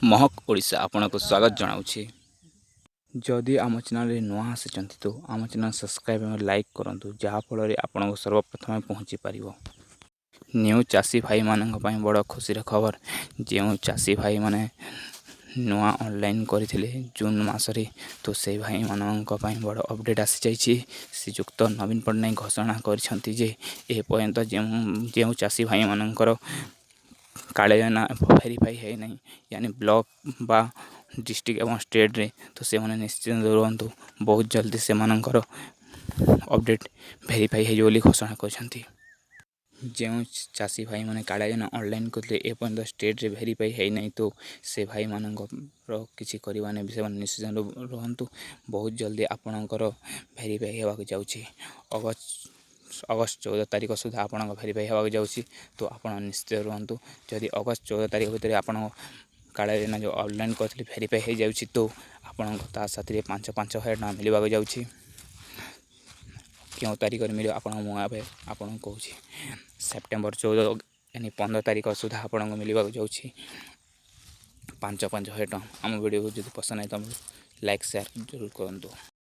महक ओडिशा आपनको स्वागत जनाऊँगी। जदि आम चैनल नुआ आसिचंती तो आम चैनल सब्सक्राइब और लाइक करूँ जहाँफल आपको सर्वप्रथम पहुँची पार। न्यू चाषी भाई मान बड़ खुशी खबर जो चाषी भाई माने नुआ ऑनलाइन करते जून मसरे तो से भाई मान बड़ अपडेट आसी जाइए। श्रीजुक्त नवीन पट्टनायक घोषणा करपर्यंत जो चाषी भाई मानकर काले ना भेरीफाई है नहीं यानी ब्लॉक बा डिस्ट्रिक्ट एवं स्टेट रे तो से माने निश्चिंत रुहतु बहुत जल्दी से मानकर अपडेट भेरीफाई है बोली घोषणा कर जो चाषी भाई माने काला जन ऑनलाइन करते एपर्यंत स्टेट रे भेरीफाई है नहीं तो से भाई मान किसी करवाने विषय निश्चिंत रुहतु बहुत जल्दी आपणकर भेरीफाई होगा जाऊँगी। अगस्त 14 तारीख सुधा आप भेरीफाई होगा जाऊँगी तो आप निश्चित रुहतु जदि अगस्त 14 तारीख भितर आप काले ना जो ऑनलाइन करते भेरीफाई हो जाऊँगी तो आपण साथी 5,000 टଙ୍କା मिलवा जाऊँगी। क्यों तारीख मिले आपन कहूँ सेप्टेम्बर 14 यानी 15 तारीख सुधा आपको मिलवा जाऊँगी 5,000 टଙ୍କା। आम वीडियो को जो पसंद है तो लाइक शेयर जरूर करूँ।